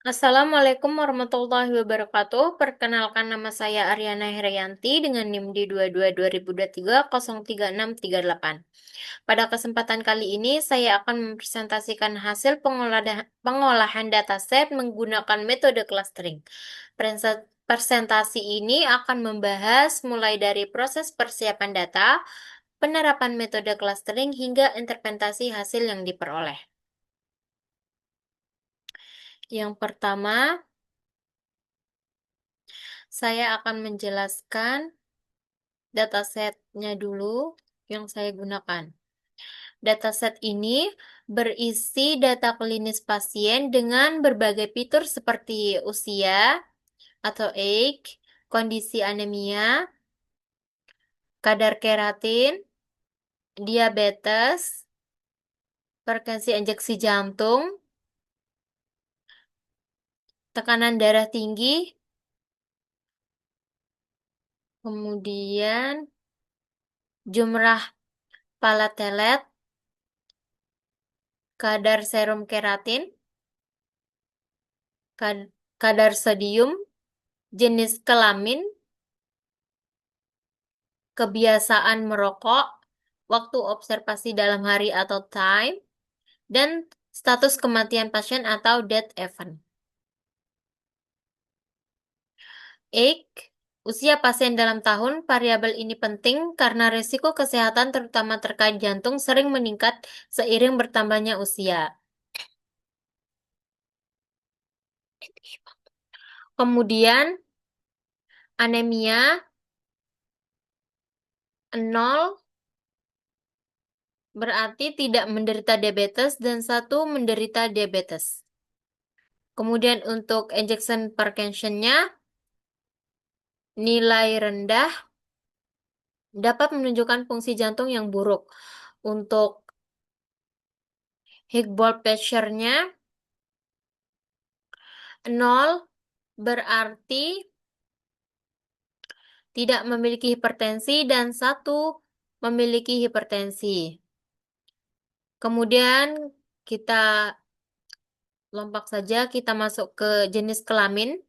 Assalamualaikum warahmatullahi wabarakatuh. Perkenalkan nama saya Aryana Herianti dengan NIM di 22 2023 03638. Pada kesempatan kali ini saya akan mempresentasikan hasil pengolahan dataset menggunakan metode clustering. Presentasi ini akan membahas mulai dari proses persiapan data, penerapan metode clustering hingga interpretasi hasil yang diperoleh. Yang pertama, saya akan menjelaskan datasetnya dulu yang saya gunakan. Dataset ini berisi data klinis pasien dengan berbagai fitur seperti usia atau age, kondisi anemia, kadar keratin, diabetes, frekuensi injeksi jantung, tekanan darah tinggi, kemudian jumlah platelet, kadar serum keratin, kadar sodium, jenis kelamin, kebiasaan merokok, waktu observasi dalam hari atau time, dan status kematian pasien atau death event. Age, usia pasien dalam tahun, variabel ini penting karena risiko kesehatan terutama terkait jantung sering meningkat seiring bertambahnya usia. Kemudian, anemia 0 berarti tidak menderita diabetes dan 1 menderita diabetes. Kemudian untuk ejection fraction-nya nilai rendah dapat menunjukkan fungsi jantung yang buruk. Untuk high blood pressure-nya 0 berarti tidak memiliki hipertensi dan 1 memiliki hipertensi. Kemudian kita lompat saja, kita masuk ke jenis kelamin.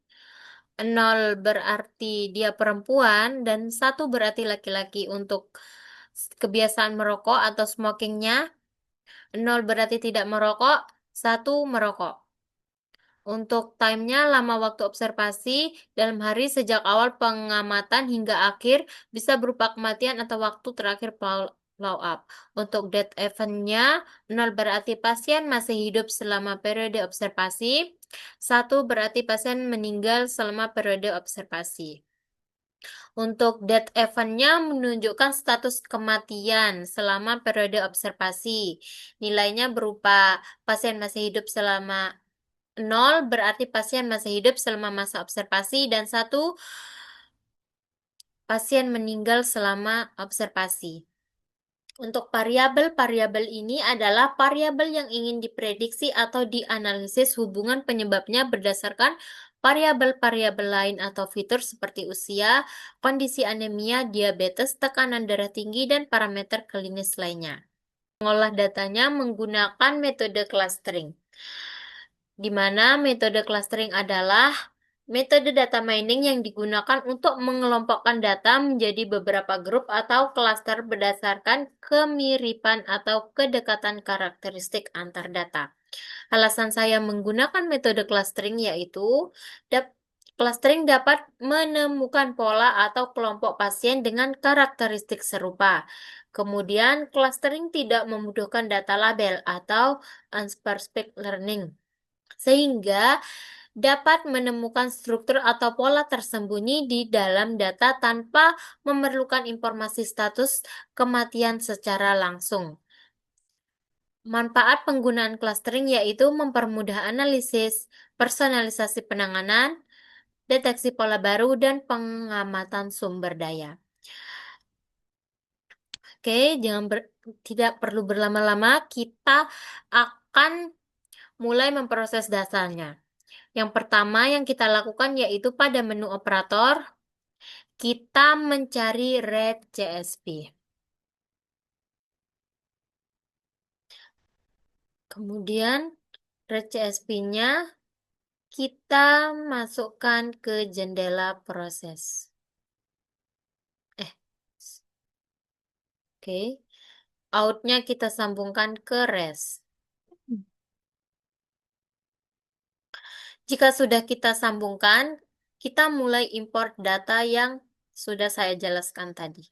0 berarti dia perempuan dan 1 berarti laki-laki. Untuk kebiasaan merokok atau smokingnya 0 berarti tidak merokok, 1 merokok. Untuk time-nya lama waktu observasi dalam hari sejak awal pengamatan hingga akhir bisa berupa kematian atau waktu terakhir follow up. Untuk death event-nya 0 berarti pasien masih hidup selama periode observasi, 1 berarti pasien meninggal selama periode observasi. Untuk death event-nya menunjukkan status kematian selama periode observasi. Nilainya berupa pasien masih hidup selama 0 berarti pasien masih hidup selama masa observasi dan 1 pasien meninggal selama observasi. Untuk variabel ini adalah variabel yang ingin diprediksi atau dianalisis hubungan penyebabnya berdasarkan variabel-variabel lain atau fitur seperti usia, kondisi anemia, diabetes, tekanan darah tinggi, dan parameter klinis lainnya. Mengolah datanya menggunakan metode clustering, di mana metode clustering adalah metode data mining yang digunakan untuk mengelompokkan data menjadi beberapa grup atau klaster berdasarkan kemiripan atau kedekatan karakteristik antar data. Alasan saya menggunakan metode clustering yaitu clustering dapat menemukan pola atau kelompok pasien dengan karakteristik serupa. Kemudian, clustering tidak membutuhkan data label atau unsupervised learning, sehingga dapat menemukan struktur atau pola tersembunyi di dalam data tanpa memerlukan informasi status kematian secara langsung. Manfaat penggunaan clustering yaitu mempermudah analisis, personalisasi penanganan, deteksi pola baru, dan pengamatan sumber daya. Oke, tidak perlu berlama-lama, kita akan mulai memproses dasarnya. Yang pertama yang kita lakukan yaitu pada menu operator, kita mencari read.csv. Kemudian read.csv-nya kita masukkan ke jendela proses. Oke. Outnya kita sambungkan ke res. Jika sudah kita sambungkan, kita mulai import data yang sudah saya jelaskan tadi.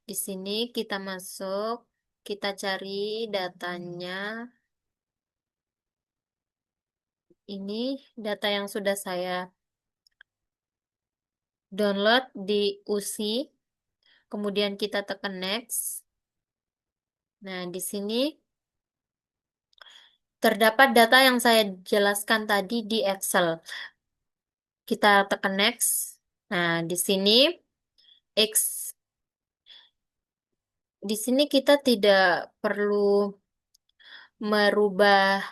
Di sini kita masuk, kita cari datanya. Ini data yang sudah saya download di USI. Kemudian kita tekan next. Nah, di sini terdapat data yang saya jelaskan tadi di Excel. Kita tekan next. Nah, X di sini kita tidak perlu merubah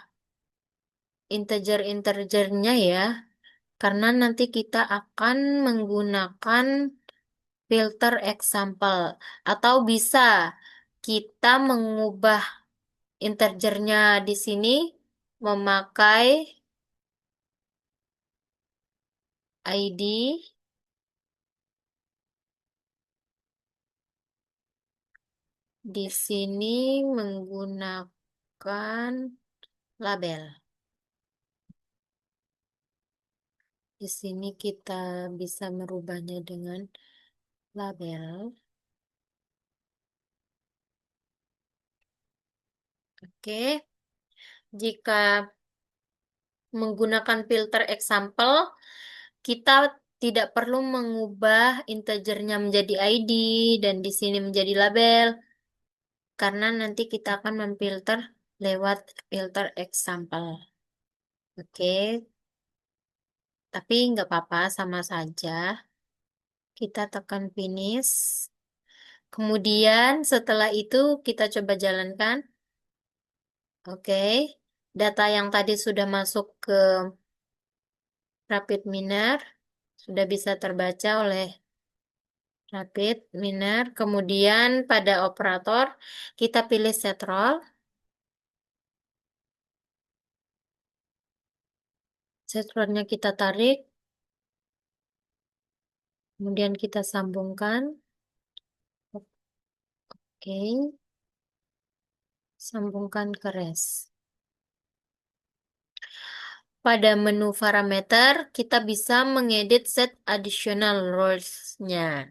integer-integernya ya, karena nanti kita akan menggunakan filter example, atau bisa kita mengubah integernya di sini memakai ID di sini menggunakan label. Di sini kita bisa merubahnya dengan label. Oke, jika menggunakan filter example, kita tidak perlu mengubah integernya menjadi ID dan di sini menjadi label, karena nanti kita akan memfilter lewat filter example. Oke, tapi nggak apa-apa, sama saja. Kita tekan finish. Kemudian setelah itu kita coba jalankan. Oke, data yang tadi sudah masuk ke Rapid Miner sudah bisa terbaca oleh Rapid Miner. Kemudian pada operator kita pilih set roll. Set rollnya kita tarik. Kemudian kita sambungkan. Oke. Sambungkan ke res. Pada menu parameter, kita bisa mengedit set additional roles-nya.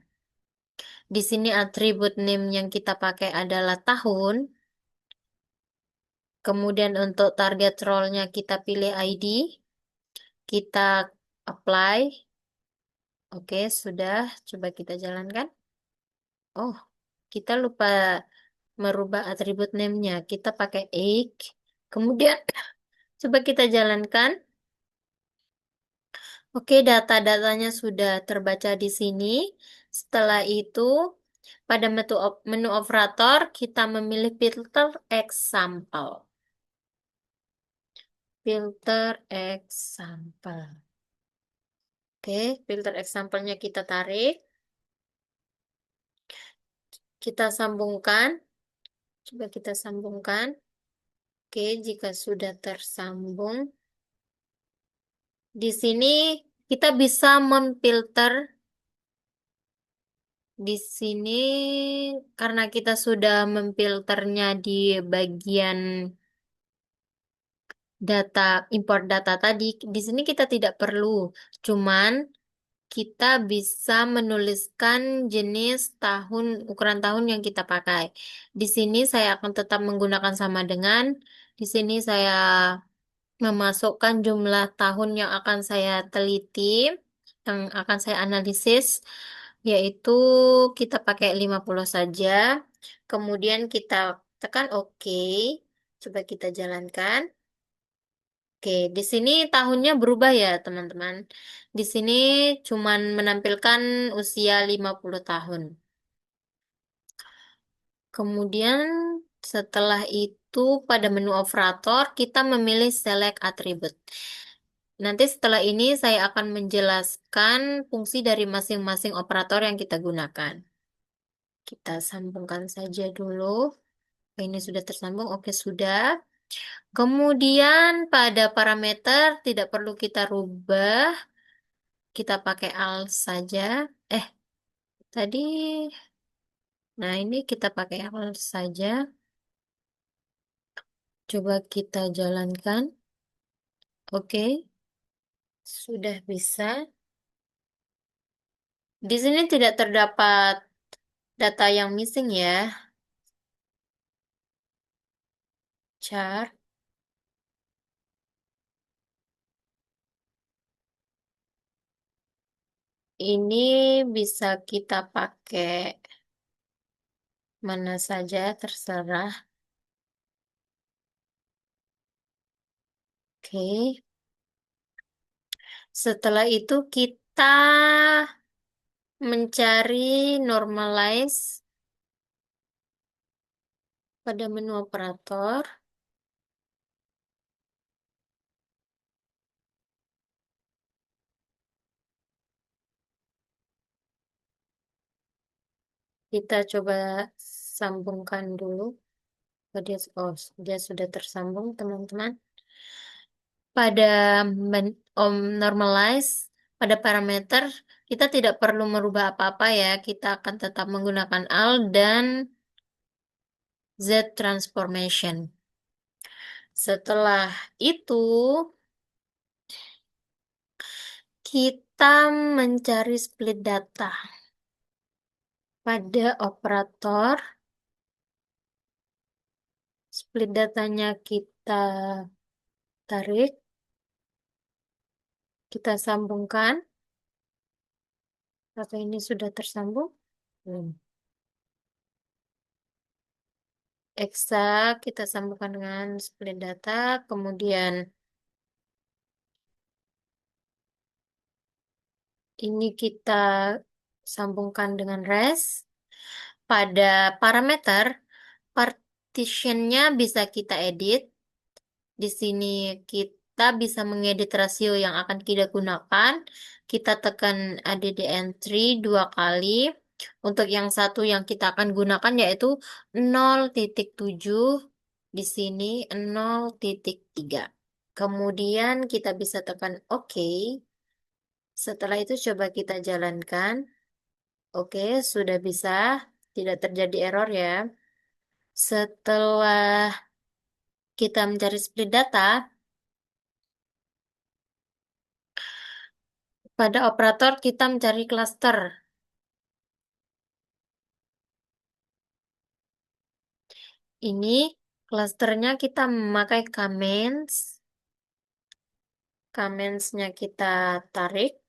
Di sini atribut name yang kita pakai adalah tahun. Kemudian untuk target role-nya kita pilih ID. Kita apply. Oke, sudah. Coba kita jalankan. Oh, kita lupa merubah atribut name-nya. Kita pakai age. Kemudian coba kita jalankan. Oke, data-datanya sudah terbaca di sini. Setelah itu, pada menu operator, kita memilih filter example. Filter example. Oke, filter example-nya kita tarik. Kita sambungkan. Coba kita sambungkan. Oke, jika sudah tersambung, di sini kita bisa memfilter. Di sini karena kita sudah memfilternya di bagian data import data tadi, di sini kita tidak perlu. Cuman kita bisa menuliskan jenis tahun, ukuran tahun yang kita pakai. Di sini saya akan tetap menggunakan sama dengan, di sini saya memasukkan jumlah tahun yang akan saya teliti, yang akan saya analisis, yaitu kita pakai 50 saja. Kemudian kita tekan OK. Coba kita jalankan. Oke, di sini tahunnya berubah ya, teman-teman. Di sini cuman menampilkan usia 50 tahun. Kemudian setelah itu pada menu operator kita memilih select attribute. Nanti setelah ini saya akan menjelaskan fungsi dari masing-masing operator yang kita gunakan. Kita sambungkan saja dulu. Ini sudah tersambung, oke sudah. Kemudian pada parameter tidak perlu kita rubah, kita pakai al saja. Eh, tadi, nah ini kita pakai al saja. Coba kita jalankan. Oke, sudah bisa. Di sini tidak terdapat data yang missing ya, chart. Ini bisa kita pakai mana saja, terserah. Oke. Setelah itu kita mencari normalize pada menu operator. Kita coba sambungkan dulu. Oh, dia sudah tersambung, teman-teman. Pada normalize, pada parameter, kita tidak perlu merubah apa-apa ya. Kita akan tetap menggunakan AL dan Z transformation. Setelah itu, kita mencari split data. Pada operator, split datanya kita tarik, kita sambungkan. Atau ini sudah tersambung? Belum. Exa kita sambungkan dengan split data, kemudian ini kita sambungkan dengan res. Pada parameter, partitionnya bisa kita edit. Di sini kita bisa mengedit rasio yang akan kita gunakan. Kita tekan add entry 2 kali. Untuk yang satu yang kita akan gunakan yaitu 0,7. Di sini 0,3. Kemudian kita bisa tekan OK. Setelah itu coba kita jalankan. Oke, sudah bisa. Tidak terjadi error ya. Setelah kita mencari split data, pada operator kita mencari cluster. Ini clusternya kita memakai comments. Comments-nya kita tarik.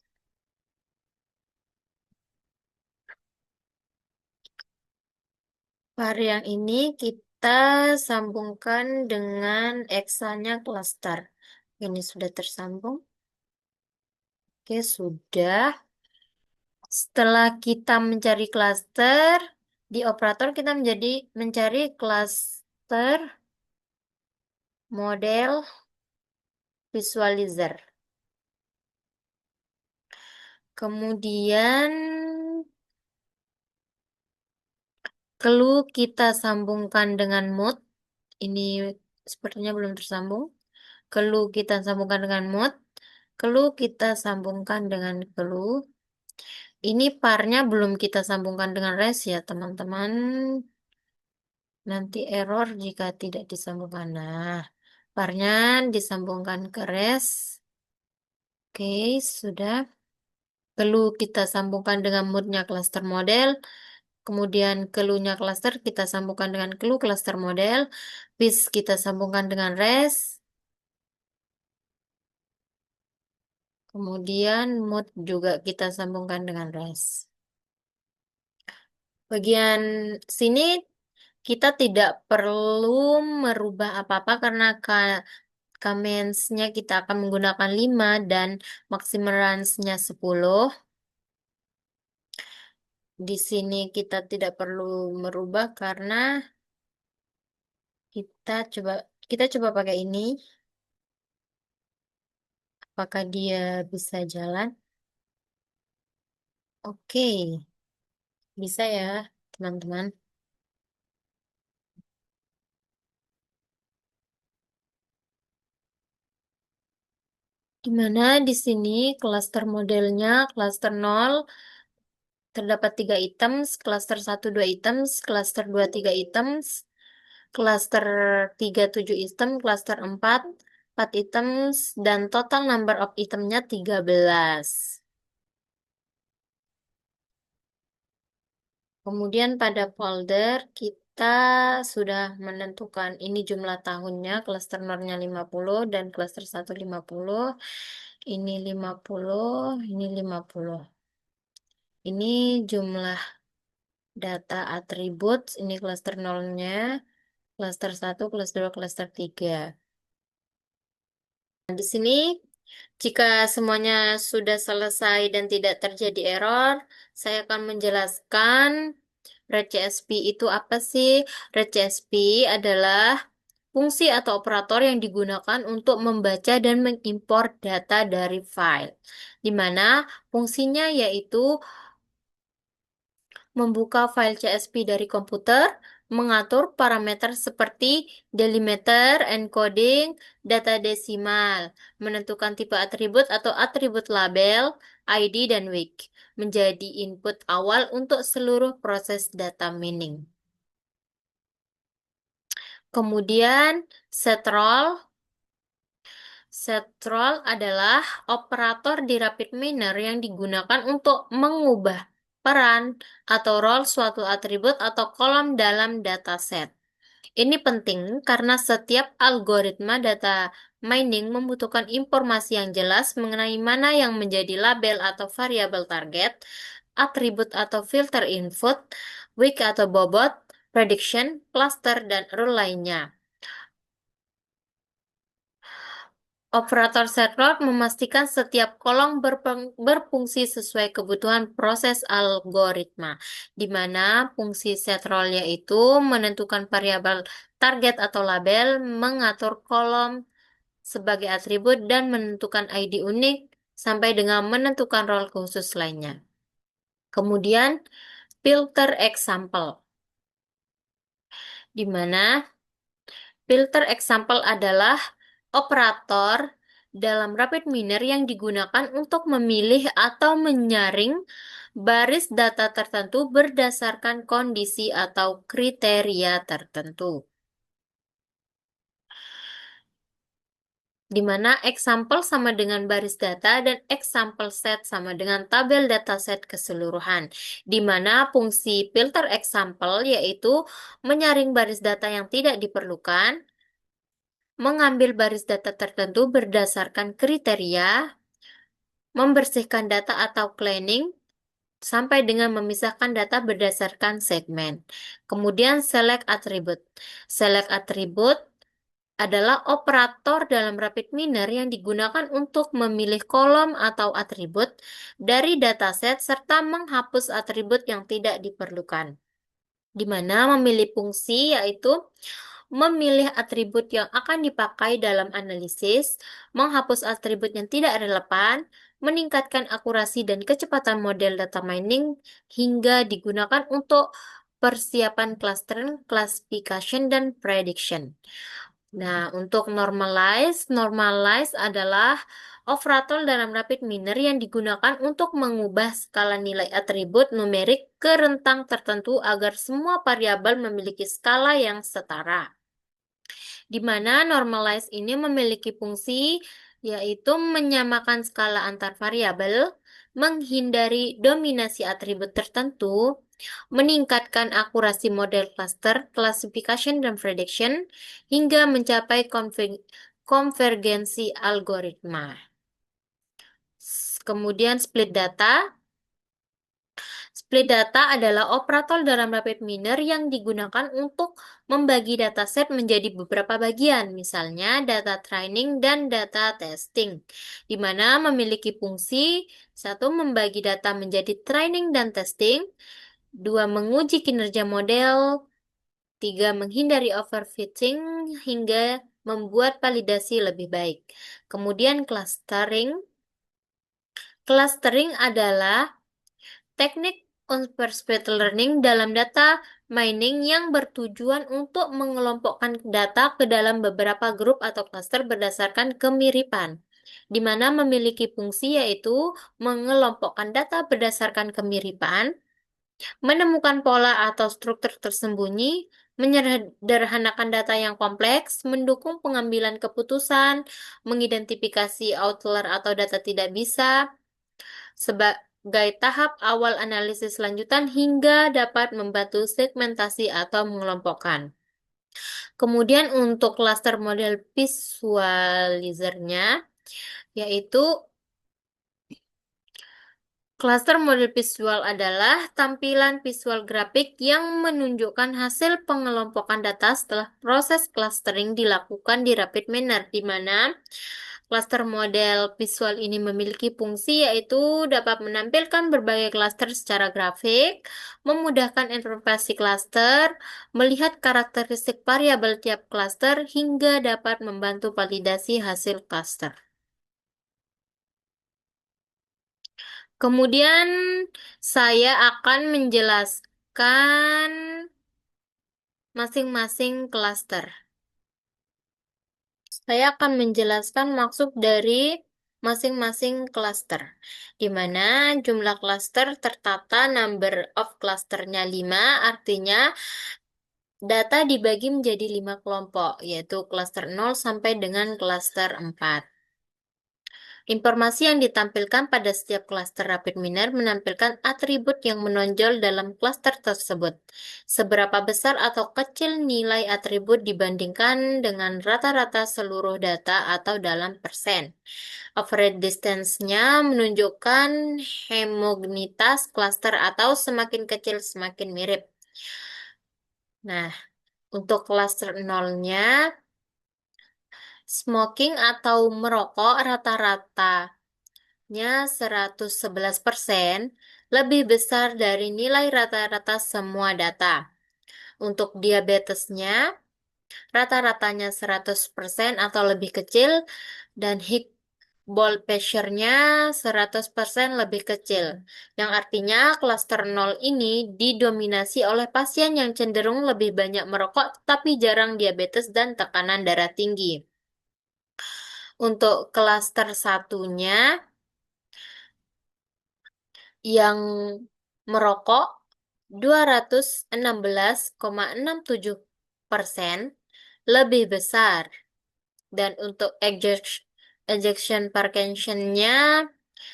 Varian ini kita sambungkan dengan eksanya cluster. Ini sudah tersambung. Oke, sudah. Setelah kita mencari cluster, di operator kita mencari cluster model visualizer. Kemudian clue kita sambungkan dengan mode. Ini sepertinya belum tersambung. Clue kita sambungkan dengan mode. Clue kita sambungkan dengan clue. Ini parnya belum kita sambungkan dengan res ya, teman-teman. Nanti error jika tidak disambungkan. Nah, parnya disambungkan ke res. Oke, sudah. Clue kita sambungkan dengan mode-nya cluster model. Kemudian clue-nya cluster kita sambungkan dengan clue cluster model. Bis kita sambungkan dengan res. Kemudian mode juga kita sambungkan dengan res. Bagian sini kita tidak perlu merubah apa-apa karena comments-nya kita akan menggunakan 5 dan maximum range-nya 10. Di sini kita tidak perlu merubah karena kita coba pakai ini. Apakah dia bisa jalan? Oke, bisa ya, teman-teman. di mana di sini klaster modelnya klaster 0 terdapat 3 items, klaster 1 2 items, klaster 2 3 items, klaster 3 7 item, klaster 4 4 items, dan total number of itemnya 13. Kemudian pada folder kita sudah menentukan ini jumlah tahunnya, klaster 0-nya 50 dan klaster 1 50. Ini 50, ini 50. Ini jumlah data atribut, ini klaster 0-nya, klaster 1, klaster 2, klaster 3. Nah, di sini jika semuanya sudah selesai dan tidak terjadi error, saya akan menjelaskan RedCSP itu apa sih? RedCSP adalah fungsi atau operator yang digunakan untuk membaca dan mengimpor data dari file, di mana fungsinya yaitu membuka file CSV dari komputer, mengatur parameter seperti delimiter, encoding, data desimal, menentukan tipe atribut atau atribut label, ID, dan week, menjadi input awal untuk seluruh proses data mining. Kemudian, setrol. Setrol adalah operator di Rapid Miner yang digunakan untuk mengubah peran atau role suatu atribut atau kolom dalam dataset. Ini penting karena setiap algoritma data mining membutuhkan informasi yang jelas mengenai mana yang menjadi label atau variabel target, atribut atau filter input, week atau bobot, prediction, cluster, dan rule lainnya. Operator setrol memastikan setiap kolom berfungsi sesuai kebutuhan proses algoritma, di mana fungsi setrol yaitu menentukan variabel target atau label, mengatur kolom sebagai atribut, dan menentukan ID unik, sampai dengan menentukan role khusus lainnya. Kemudian, filter example, di mana filter example adalah operator dalam Rapid Miner yang digunakan untuk memilih atau menyaring baris data tertentu berdasarkan kondisi atau kriteria tertentu. Di mana example sama dengan baris data dan example set sama dengan tabel dataset keseluruhan. Di mana fungsi filter example yaitu menyaring baris data yang tidak diperlukan, mengambil baris data tertentu berdasarkan kriteria, membersihkan data atau cleaning, sampai dengan memisahkan data berdasarkan segmen. Kemudian select attribute. Select attribute adalah operator dalam Rapid Miner yang digunakan untuk memilih kolom atau atribut dari dataset serta menghapus atribut yang tidak diperlukan. Di mana memilih fungsi yaitu memilih atribut yang akan dipakai dalam analisis, menghapus atribut yang tidak relevan, meningkatkan akurasi dan kecepatan model data mining, hingga digunakan untuk persiapan clustering, classification, dan prediction. Nah, untuk normalize adalah operator dalam Rapid Miner yang digunakan untuk mengubah skala nilai atribut numerik ke rentang tertentu agar semua variabel memiliki skala yang setara. Di mana normalize ini memiliki fungsi yaitu menyamakan skala antar variabel, menghindari dominasi atribut tertentu, meningkatkan akurasi model cluster, classification, dan prediction, hingga mencapai konvergensi algoritma. Kemudian split data. Split data adalah operator dalam Rapid Miner yang digunakan untuk membagi dataset menjadi beberapa bagian, misalnya data training dan data testing, di mana memiliki fungsi satu membagi data menjadi training dan testing, dua menguji kinerja model, tiga menghindari overfitting, hingga membuat validasi lebih baik. Kemudian clustering. Clustering adalah teknik unsupervised learning dalam data mining yang bertujuan untuk mengelompokkan data ke dalam beberapa grup atau klaster berdasarkan kemiripan, di mana memiliki fungsi yaitu mengelompokkan data berdasarkan kemiripan, menemukan pola atau struktur tersembunyi, menyederhanakan data yang kompleks, mendukung pengambilan keputusan, mengidentifikasi outlier atau data tidak bisa, sebagai tahap awal analisis lanjutan hingga dapat membantu segmentasi atau mengelompokkan. Kemudian untuk cluster model visualizer-nya, yaitu cluster model visual adalah tampilan visual grafik yang menunjukkan hasil pengelompokan data setelah proses clustering dilakukan di rapid manner, di mana cluster model visual ini memiliki fungsi yaitu dapat menampilkan berbagai cluster secara grafik, memudahkan interpretasi cluster, melihat karakteristik variabel tiap cluster, hingga dapat membantu validasi hasil cluster. Kemudian saya akan menjelaskan masing-masing klaster. Saya akan menjelaskan maksud dari masing-masing klaster, di mana jumlah klaster tertata number of klasternya 5, artinya data dibagi menjadi 5 kelompok, yaitu klaster 0 sampai dengan klaster 4. Informasi yang ditampilkan pada setiap klaster rapid miner menampilkan atribut yang menonjol dalam klaster tersebut. Seberapa besar atau kecil nilai atribut dibandingkan dengan rata-rata seluruh data atau dalam persen. Average distance-nya menunjukkan homogenitas klaster atau semakin kecil semakin mirip. Nah, untuk klaster 0-nya, smoking atau merokok rata-ratanya 111% lebih besar dari nilai rata-rata semua data. Untuk diabetesnya, rata-ratanya 100% atau lebih kecil, dan high blood pressure-nya 100% lebih kecil, yang artinya klaster 0 ini didominasi oleh pasien yang cenderung lebih banyak merokok tapi jarang diabetes dan tekanan darah tinggi. Untuk klaster satunya, yang merokok 216,67% lebih besar, dan untuk ejection fraction-nya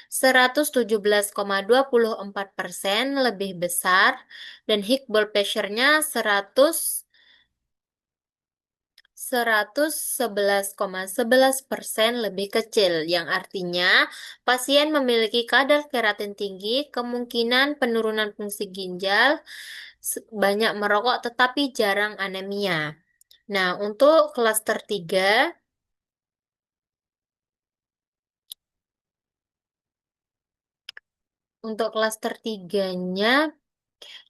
117,24% lebih besar, dan high blood pressure-nya 111,11% lebih kecil, yang artinya pasien memiliki kadar keratin tinggi, kemungkinan penurunan fungsi ginjal, banyak merokok tetapi jarang anemia. Nah, untuk klaster 3, untuk klaster 3-nya,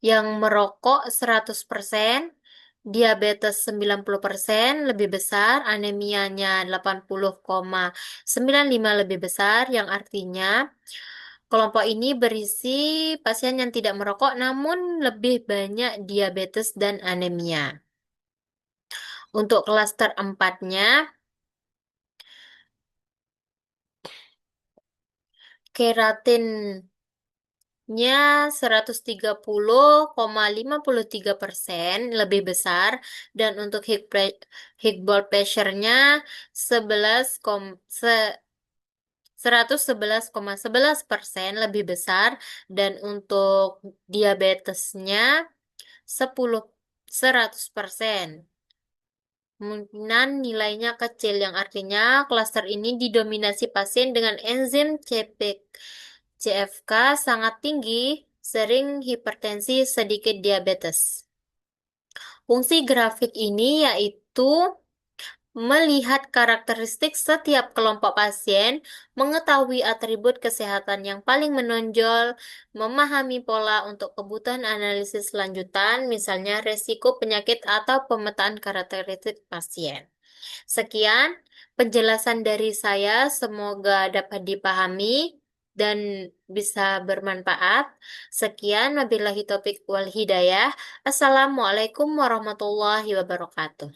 yang merokok 100%, diabetes 90% lebih besar, anemianya 80,95 lebih besar, yang artinya kelompok ini berisi pasien yang tidak merokok namun lebih banyak diabetes dan anemia. Untuk klaster 4-nya, keratinnya 130,53% lebih besar, dan untuk high blood pressure-nya 111,11% lebih besar, dan untuk diabetesnya 100%. Kemungkinan nilainya kecil, yang artinya klaster ini didominasi pasien dengan enzim CFK sangat tinggi, sering hipertensi, sedikit diabetes. Fungsi grafik ini yaitu melihat karakteristik setiap kelompok pasien, mengetahui atribut kesehatan yang paling menonjol, memahami pola untuk kebutuhan analisis lanjutan, misalnya resiko penyakit atau pemetaan karakteristik pasien. Sekian penjelasan dari saya, semoga dapat dipahami dan bisa bermanfaat. Sekian, wabillahi taufiq wal hidayah. Assalamualaikum warahmatullahi wabarakatuh.